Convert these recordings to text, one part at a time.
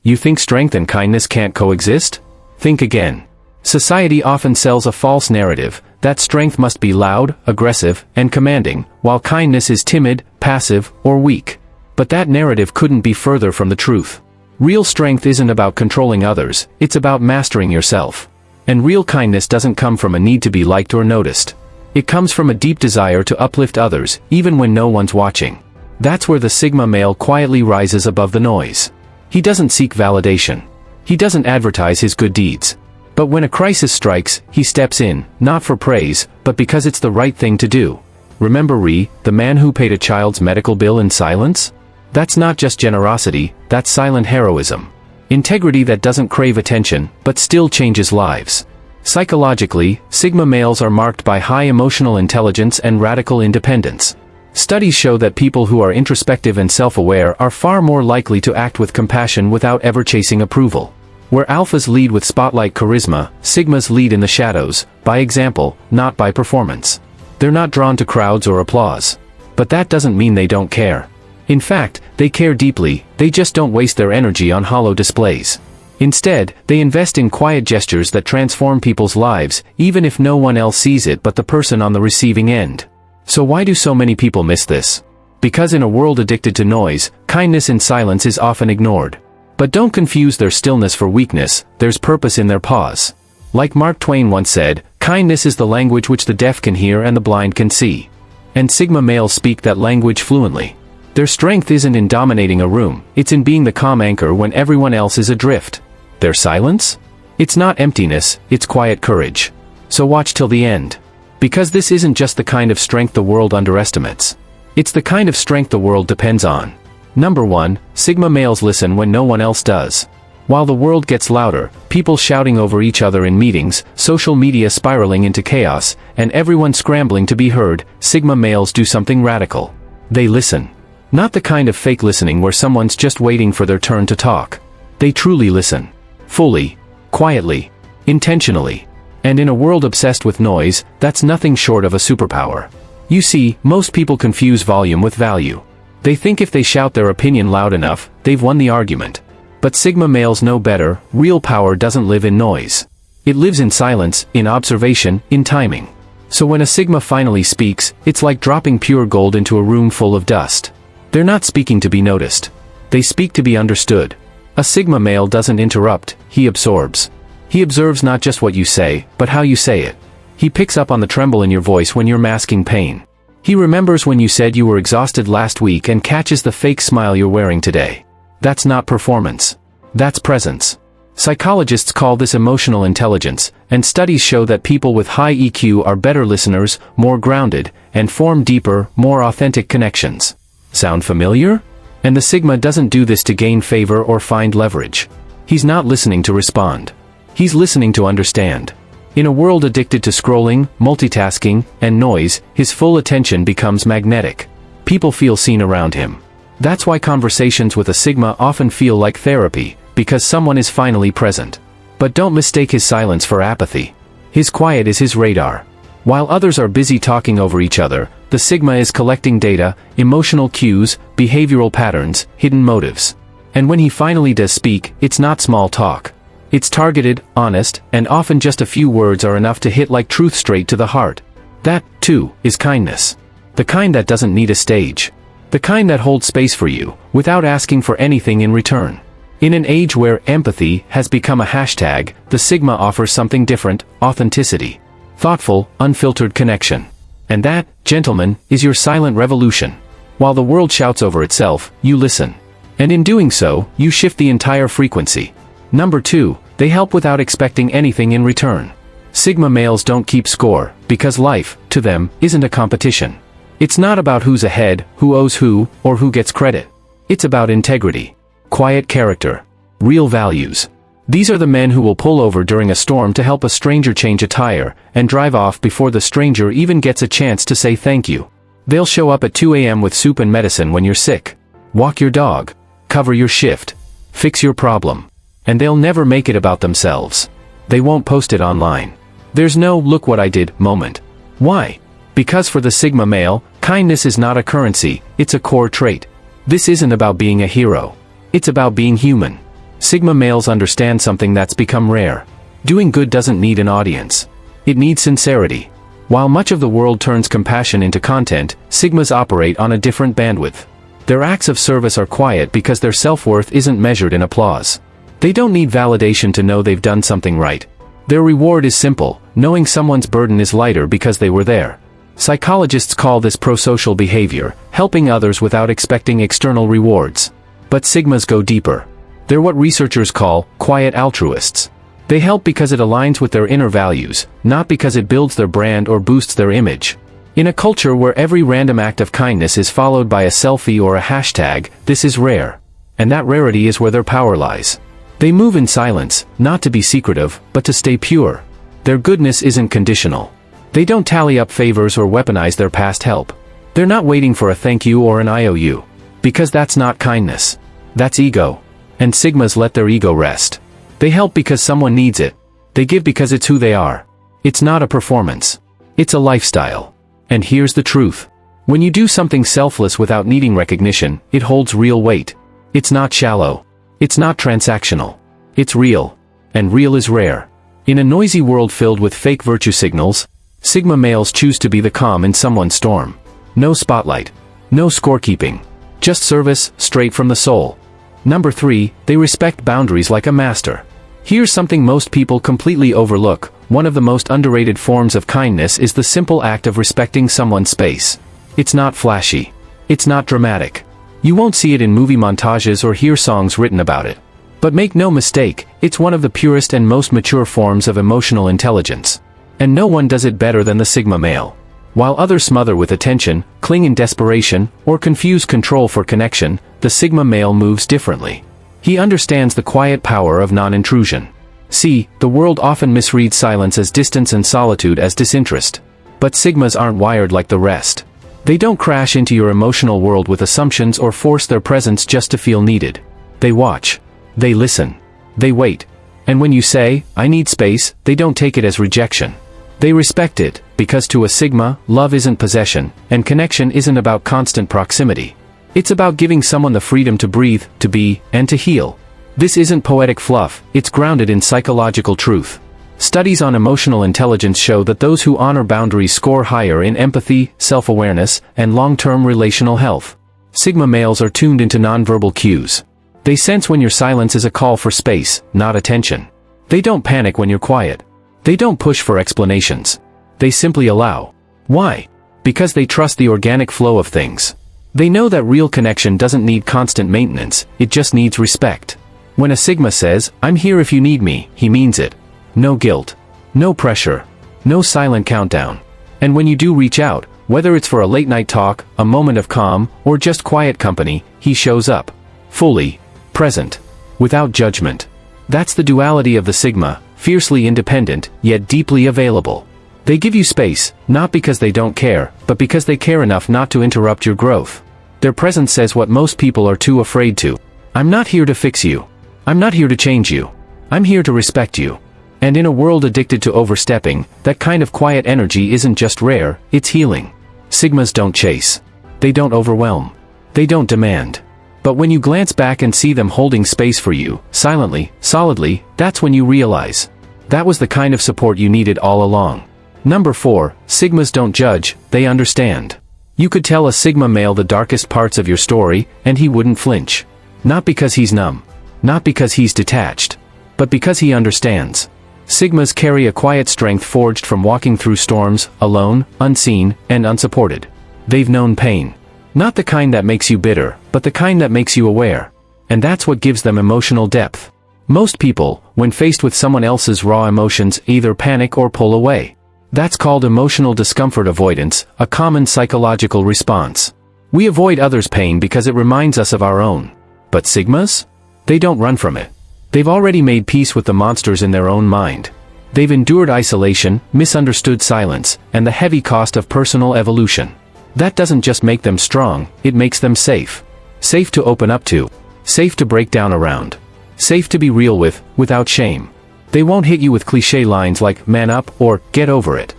You think strength and kindness can't coexist? Think again. Society often sells a false narrative that strength must be loud, aggressive, and commanding, while kindness is timid, passive, or weak. But that narrative couldn't be further from the truth. Real strength isn't about controlling others, it's about mastering yourself. And real kindness doesn't come from a need to be liked or noticed. It comes from a deep desire to uplift others, even when no one's watching. That's where the Sigma male quietly rises above the noise. He doesn't seek validation. He doesn't advertise his good deeds. But when a crisis strikes, he steps in, not for praise, but because it's the right thing to do. Remember the man who paid a child's medical bill in silence? That's not just generosity, that's silent heroism. Integrity that doesn't crave attention, but still changes lives. Psychologically, Sigma males are marked by high emotional intelligence and radical independence. Studies show that people who are introspective and self-aware are far more likely to act with compassion without ever chasing approval. Where alphas lead with spotlight charisma, Sigmas lead in the shadows, by example, not by performance. They're not drawn to crowds or applause. But that doesn't mean they don't care. In fact, they care deeply, they just don't waste their energy on hollow displays. Instead, they invest in quiet gestures that transform people's lives, even if no one else sees it but the person on the receiving end. So why do so many people miss this? Because in a world addicted to noise, kindness in silence is often ignored. But don't confuse their stillness for weakness, there's purpose in their pause. Like Mark Twain once said, kindness is the language which the deaf can hear and the blind can see. And Sigma males speak that language fluently. Their strength isn't in dominating a room, it's in being the calm anchor when everyone else is adrift. Their silence? It's not emptiness, it's quiet courage. So watch till the end. Because this isn't just the kind of strength the world underestimates. It's the kind of strength the world depends on. Number 1, Sigma males listen when no one else does. While the world gets louder, people shouting over each other in meetings, social media spiraling into chaos, and everyone scrambling to be heard, Sigma males do something radical. They listen. Not the kind of fake listening where someone's just waiting for their turn to talk. They truly listen. Fully. Quietly. Intentionally. And in a world obsessed with noise, that's nothing short of a superpower. You see, most people confuse volume with value. They think if they shout their opinion loud enough, they've won the argument. But Sigma males know better, real power doesn't live in noise. It lives in silence, in observation, in timing. So when a Sigma finally speaks, it's like dropping pure gold into a room full of dust. They're not speaking to be noticed. They speak to be understood. A Sigma male doesn't interrupt, he absorbs. He observes not just what you say, but how you say it. He picks up on the tremble in your voice when you're masking pain. He remembers when you said you were exhausted last week and catches the fake smile you're wearing today. That's not performance. That's presence. Psychologists call this emotional intelligence, and studies show that people with high EQ are better listeners, more grounded, and form deeper, more authentic connections. Sound familiar? And the Sigma doesn't do this to gain favor or find leverage. He's not listening to respond. He's listening to understand. In a world addicted to scrolling, multitasking, and noise, his full attention becomes magnetic. People feel seen around him. That's why conversations with a Sigma often feel like therapy, because someone is finally present. But don't mistake his silence for apathy. His quiet is his radar. While others are busy talking over each other, the Sigma is collecting data, emotional cues, behavioral patterns, hidden motives. And when he finally does speak, it's not small talk. It's targeted, honest, and often just a few words are enough to hit like truth straight to the heart. That, too, is kindness. The kind that doesn't need a stage. The kind that holds space for you, without asking for anything in return. In an age where empathy has become a hashtag, the Sigma offers something different: authenticity. Thoughtful, unfiltered connection. And that, gentlemen, is your silent revolution. While the world shouts over itself, you listen. And in doing so, you shift the entire frequency. Number 2, they help without expecting anything in return. Sigma males don't keep score, because life, to them, isn't a competition. It's not about who's ahead, who owes who, or who gets credit. It's about integrity. Quiet character. Real values. These are the men who will pull over during a storm to help a stranger change a tire, and drive off before the stranger even gets a chance to say thank you. They'll show up at 2 a.m. with soup and medicine when you're sick. Walk your dog. Cover your shift. Fix your problem. And they'll never make it about themselves. They won't post it online. There's no "look what I did" moment. Why? Because for the Sigma male, kindness is not a currency, it's a core trait. This isn't about being a hero. It's about being human. Sigma males understand something that's become rare. Doing good doesn't need an audience. It needs sincerity. While much of the world turns compassion into content, Sigmas operate on a different bandwidth. Their acts of service are quiet because their self-worth isn't measured in applause. They don't need validation to know they've done something right. Their reward is simple: knowing someone's burden is lighter because they were there. Psychologists call this prosocial behavior, helping others without expecting external rewards. But Sigmas go deeper. They're what researchers call quiet altruists. They help because it aligns with their inner values, not because it builds their brand or boosts their image. In a culture where every random act of kindness is followed by a selfie or a hashtag, this is rare. And that rarity is where their power lies. They move in silence, not to be secretive, but to stay pure. Their goodness isn't conditional. They don't tally up favors or weaponize their past help. They're not waiting for a thank you or an IOU. Because that's not kindness. That's ego. And Sigmas let their ego rest. They help because someone needs it. They give because it's who they are. It's not a performance. It's a lifestyle. And here's the truth. When you do something selfless without needing recognition, it holds real weight. It's not shallow. It's not transactional. It's real. And real is rare. In a noisy world filled with fake virtue signals, Sigma males choose to be the calm in someone's storm. No spotlight. No scorekeeping. Just service, straight from the soul. Number 3, they respect boundaries like a master. Here's something most people completely overlook. One of the most underrated forms of kindness is the simple act of respecting someone's space. It's not flashy. It's not dramatic. You won't see it in movie montages or hear songs written about it. But make no mistake, it's one of the purest and most mature forms of emotional intelligence. And no one does it better than the Sigma male. While others smother with attention, cling in desperation, or confuse control for connection, the Sigma male moves differently. He understands the quiet power of non-intrusion. See, the world often misreads silence as distance and solitude as disinterest. But Sigmas aren't wired like the rest. They don't crash into your emotional world with assumptions or force their presence just to feel needed. They watch. They listen. They wait. And when you say, "I need space," they don't take it as rejection. They respect it, because to a Sigma, love isn't possession, and connection isn't about constant proximity. It's about giving someone the freedom to breathe, to be, and to heal. This isn't poetic fluff, it's grounded in psychological truth. Studies on emotional intelligence show that those who honor boundaries score higher in empathy, self-awareness, and long-term relational health. Sigma males are tuned into nonverbal cues. They sense when your silence is a call for space, not attention. They don't panic when you're quiet. They don't push for explanations. They simply allow. Why? Because they trust the organic flow of things. They know that real connection doesn't need constant maintenance, it just needs respect. When a Sigma says, "I'm here if you need me," he means it. No guilt. No pressure. No silent countdown. And when you do reach out, whether it's for a late-night talk, a moment of calm, or just quiet company, he shows up. Fully. Present. Without judgment. That's the duality of the Sigma, fiercely independent, yet deeply available. They give you space, not because they don't care, but because they care enough not to interrupt your growth. Their presence says what most people are too afraid to. I'm not here to fix you. I'm not here to change you. I'm here to respect you. And in a world addicted to overstepping, that kind of quiet energy isn't just rare, it's healing. Sigmas don't chase. They don't overwhelm. They don't demand. But when you glance back and see them holding space for you, silently, solidly, that's when you realize. That was the kind of support you needed all along. Number 4, Sigmas don't judge, they understand. You could tell a Sigma male the darkest parts of your story, and he wouldn't flinch. Not because he's numb. Not because he's detached. But because he understands. Sigmas carry a quiet strength forged from walking through storms, alone, unseen, and unsupported. They've known pain. Not the kind that makes you bitter, but the kind that makes you aware. And that's what gives them emotional depth. Most people, when faced with someone else's raw emotions, either panic or pull away. That's called emotional discomfort avoidance, a common psychological response. We avoid others' pain because it reminds us of our own. But Sigmas? They don't run from it. They've already made peace with the monsters in their own mind. They've endured isolation, misunderstood silence, and the heavy cost of personal evolution. That doesn't just make them strong, it makes them safe. Safe to open up to. Safe to break down around. Safe to be real with, without shame. They won't hit you with cliché lines like, "man up," or "get over it."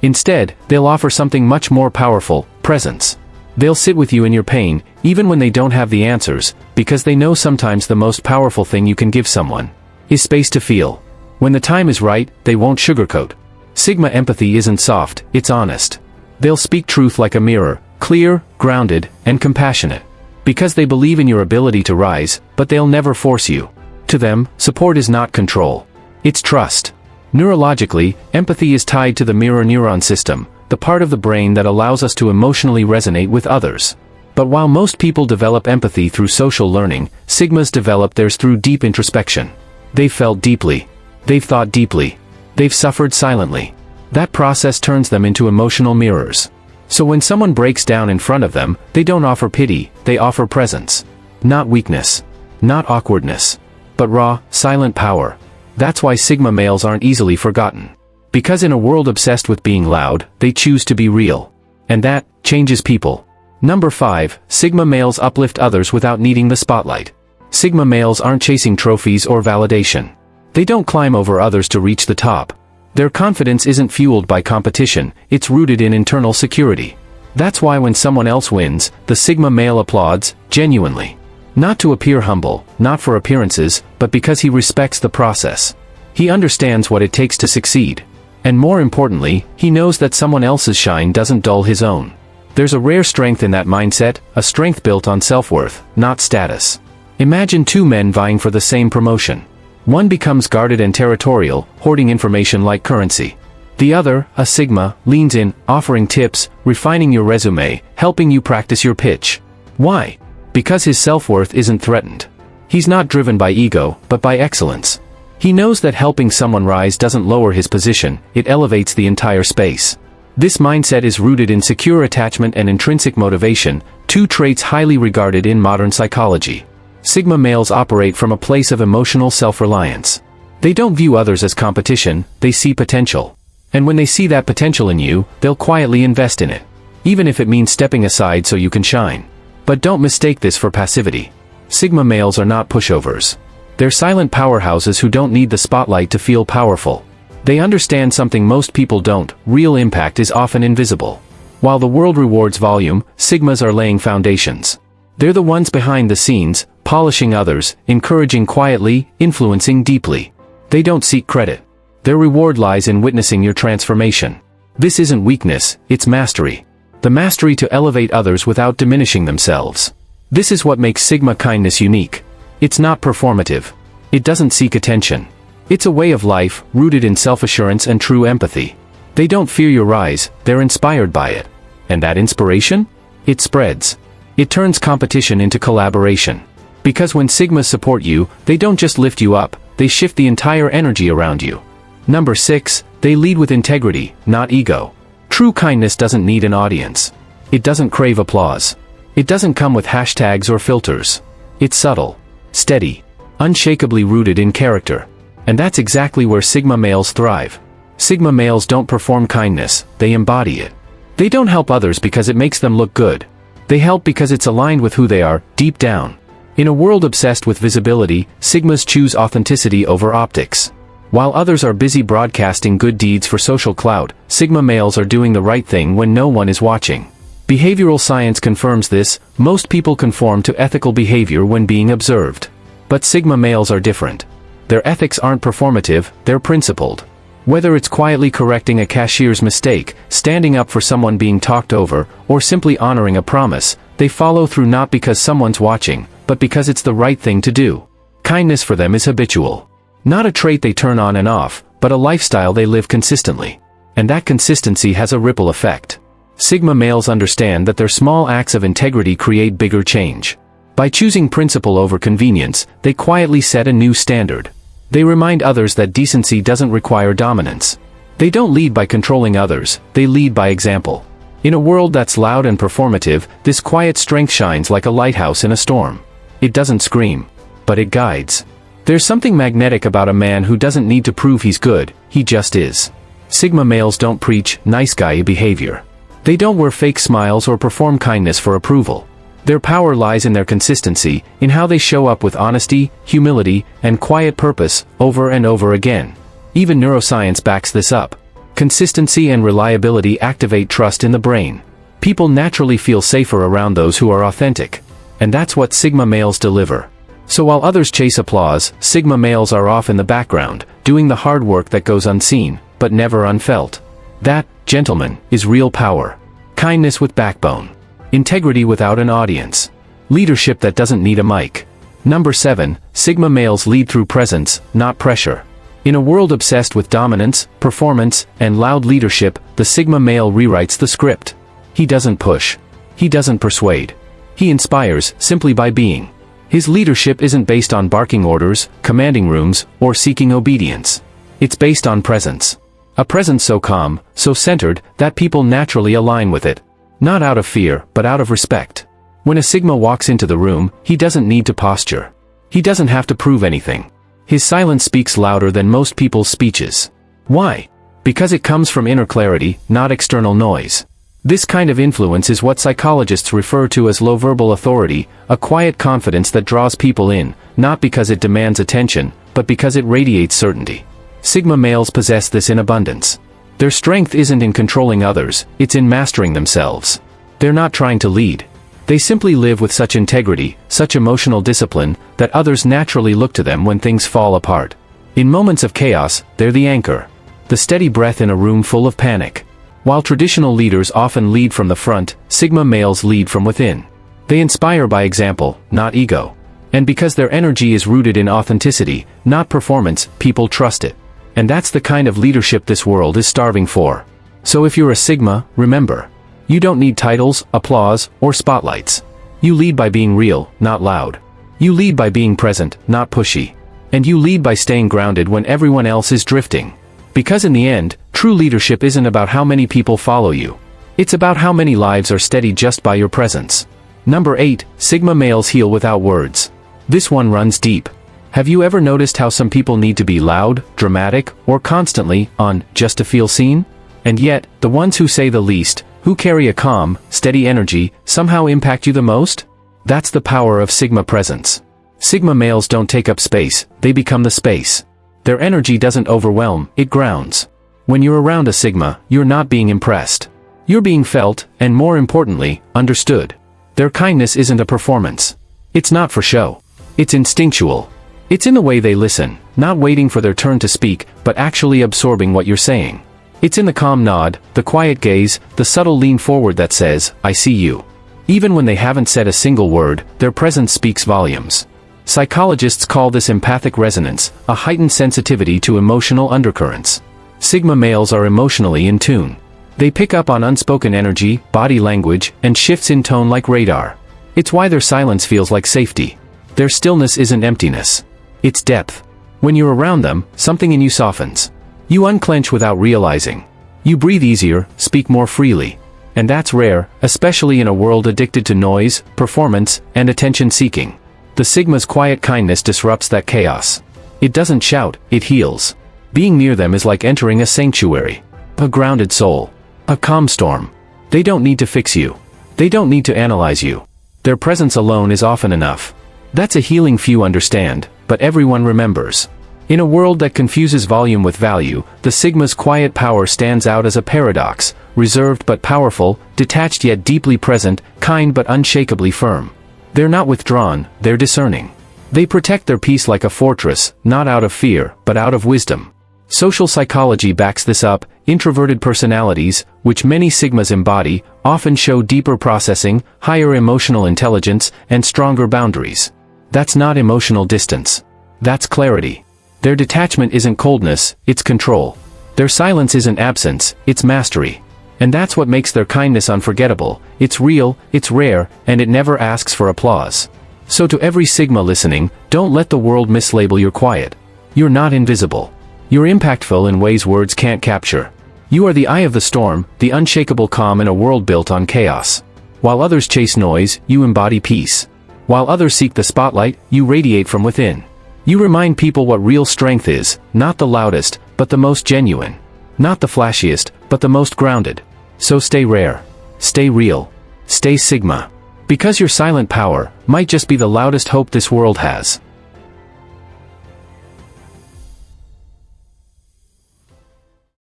Instead, they'll offer something much more powerful, presence. They'll sit with you in your pain, even when they don't have the answers, because they know sometimes the most powerful thing you can give someone is space to feel. When the time is right, they won't sugarcoat. Sigma empathy isn't soft, it's honest. They'll speak truth like a mirror, clear, grounded, and compassionate. Because they believe in your ability to rise, but they'll never force you. To them, support is not control. It's trust. Neurologically, empathy is tied to the mirror neuron system, the part of the brain that allows us to emotionally resonate with others. But while most people develop empathy through social learning, Sigmas develop theirs through deep introspection. They've felt deeply. They've thought deeply. They've suffered silently. That process turns them into emotional mirrors. So when someone breaks down in front of them, they don't offer pity, they offer presence. Not weakness. Not awkwardness. But raw, silent power. That's why Sigma males aren't easily forgotten. Because in a world obsessed with being loud, they choose to be real. And that changes people. Number 5, Sigma males uplift others without needing the spotlight. Sigma males aren't chasing trophies or validation. They don't climb over others to reach the top. Their confidence isn't fueled by competition, it's rooted in internal security. That's why when someone else wins, the Sigma male applauds, genuinely. Not to appear humble, not for appearances, but because he respects the process. He understands what it takes to succeed. And more importantly, he knows that someone else's shine doesn't dull his own. There's a rare strength in that mindset, a strength built on self-worth, not status. Imagine two men vying for the same promotion. One becomes guarded and territorial, hoarding information like currency. The other, a Sigma, leans in, offering tips, refining your resume, helping you practice your pitch. Why? Because his self-worth isn't threatened. He's not driven by ego, but by excellence. He knows that helping someone rise doesn't lower his position, it elevates the entire space. This mindset is rooted in secure attachment and intrinsic motivation, two traits highly regarded in modern psychology. Sigma males operate from a place of emotional self-reliance. They don't view others as competition, they see potential. And when they see that potential in you, they'll quietly invest in it. Even if it means stepping aside so you can shine. But don't mistake this for passivity. Sigma males are not pushovers. They're silent powerhouses who don't need the spotlight to feel powerful. They understand something most people don't: real impact is often invisible. While the world rewards volume, Sigmas are laying foundations. They're the ones behind the scenes, polishing others, encouraging quietly, influencing deeply. They don't seek credit. Their reward lies in witnessing your transformation. This isn't weakness, it's mastery. The mastery to elevate others without diminishing themselves. This is what makes Sigma kindness unique. It's not performative. It doesn't seek attention. It's a way of life, rooted in self-assurance and true empathy. They don't fear your rise, they're inspired by it. And that inspiration? It spreads. It turns competition into collaboration. Because when Sigmas support you, they don't just lift you up, they shift the entire energy around you. Number 6, they lead with integrity, not ego. True kindness doesn't need an audience. It doesn't crave applause. It doesn't come with hashtags or filters. It's subtle, steady, unshakably rooted in character. And that's exactly where Sigma males thrive. Sigma males don't perform kindness, they embody it. They don't help others because it makes them look good. They help because it's aligned with who they are, deep down. In a world obsessed with visibility, Sigmas choose authenticity over optics. While others are busy broadcasting good deeds for social clout, Sigma males are doing the right thing when no one is watching. Behavioral science confirms this: most people conform to ethical behavior when being observed. But Sigma males are different. Their ethics aren't performative, they're principled. Whether it's quietly correcting a cashier's mistake, standing up for someone being talked over, or simply honoring a promise, they follow through not because someone's watching, but because it's the right thing to do. Kindness for them is habitual. Not a trait they turn on and off, but a lifestyle they live consistently. And that consistency has a ripple effect. Sigma males understand that their small acts of integrity create bigger change. By choosing principle over convenience, they quietly set a new standard. They remind others that decency doesn't require dominance. They don't lead by controlling others, they lead by example. In a world that's loud and performative, this quiet strength shines like a lighthouse in a storm. It doesn't scream, but it guides. There's something magnetic about a man who doesn't need to prove he's good, he just is. Sigma males don't preach nice guy behavior. They don't wear fake smiles or perform kindness for approval. Their power lies in their consistency, in how they show up with honesty, humility, and quiet purpose, over and over again. Even neuroscience backs this up. Consistency and reliability activate trust in the brain. People naturally feel safer around those who are authentic. And that's what Sigma males deliver. So while others chase applause, Sigma males are off in the background, doing the hard work that goes unseen, but never unfelt. That, gentlemen, is real power. Kindness with backbone. Integrity without an audience. Leadership that doesn't need a mic. Number 7, Sigma males lead through presence, not pressure. In a world obsessed with dominance, performance, and loud leadership, the Sigma male rewrites the script. He doesn't push. He doesn't persuade. He inspires simply by being. His leadership isn't based on barking orders, commanding rooms, or seeking obedience. It's based on presence. A presence so calm, so centered, that people naturally align with it. Not out of fear, but out of respect. When a Sigma walks into the room, he doesn't need to posture. He doesn't have to prove anything. His silence speaks louder than most people's speeches. Why? Because it comes from inner clarity, not external noise. This kind of influence is what psychologists refer to as low verbal authority, a quiet confidence that draws people in, not because it demands attention, but because it radiates certainty. Sigma males possess this in abundance. Their strength isn't in controlling others, it's in mastering themselves. They're not trying to lead. They simply live with such integrity, such emotional discipline, that others naturally look to them when things fall apart. In moments of chaos, they're the anchor. The steady breath in a room full of panic. While traditional leaders often lead from the front, Sigma males lead from within. They inspire by example, not ego. And because their energy is rooted in authenticity, not performance, people trust it. And that's the kind of leadership this world is starving for. So if you're a Sigma, remember. You don't need titles, applause, or spotlights. You lead by being real, not loud. You lead by being present, not pushy. And you lead by staying grounded when everyone else is drifting. Because in the end, true leadership isn't about how many people follow you. It's about how many lives are steadied just by your presence. Number 8, Sigma males heal without words. This one runs deep. Have you ever noticed how some people need to be loud, dramatic, or constantly on just to feel seen? And yet, the ones who say the least, who carry a calm, steady energy, somehow impact you the most? That's the power of Sigma presence. Sigma males don't take up space, they become the space. Their energy doesn't overwhelm, it grounds. When you're around a Sigma, you're not being impressed. You're being felt, and more importantly, understood. Their kindness isn't a performance. It's not for show. It's instinctual. It's in the way they listen, not waiting for their turn to speak, but actually absorbing what you're saying. It's in the calm nod, the quiet gaze, the subtle lean forward that says, I see you. Even when they haven't said a single word, their presence speaks volumes. Psychologists call this empathic resonance, a heightened sensitivity to emotional undercurrents. Sigma males are emotionally in tune. They pick up on unspoken energy, body language, and shifts in tone like radar. It's why their silence feels like safety. Their stillness isn't emptiness. It's depth. When you're around them, something in you softens. You unclench without realizing. You breathe easier, speak more freely. And that's rare, especially in a world addicted to noise, performance, and attention-seeking. The Sigma's quiet kindness disrupts that chaos. It doesn't shout, it heals. Being near them is like entering a sanctuary. A grounded soul. A calm storm. They don't need to fix you. They don't need to analyze you. Their presence alone is often enough. That's a healing few understand, but everyone remembers. In a world that confuses volume with value, the Sigma's quiet power stands out as a paradox, reserved but powerful, detached yet deeply present, kind but unshakably firm. They're not withdrawn, they're discerning. They protect their peace like a fortress, not out of fear, but out of wisdom. Social psychology backs this up. Introverted personalities, which many Sigmas embody, often show deeper processing, higher emotional intelligence, and stronger boundaries. That's not emotional distance. That's clarity. Their detachment isn't coldness, it's control. Their silence isn't absence, it's mastery. And that's what makes their kindness unforgettable. It's real, it's rare, and it never asks for applause. So to every Sigma listening, don't let the world mislabel your quiet. You're not invisible. You're impactful in ways words can't capture. You are the eye of the storm, the unshakable calm in a world built on chaos. While others chase noise, you embody peace. While others seek the spotlight, you radiate from within. You remind people what real strength is, not the loudest, but the most genuine. Not the flashiest, but the most grounded. So stay rare. Stay real. Stay Sigma. Because your silent power might just be the loudest hope this world has.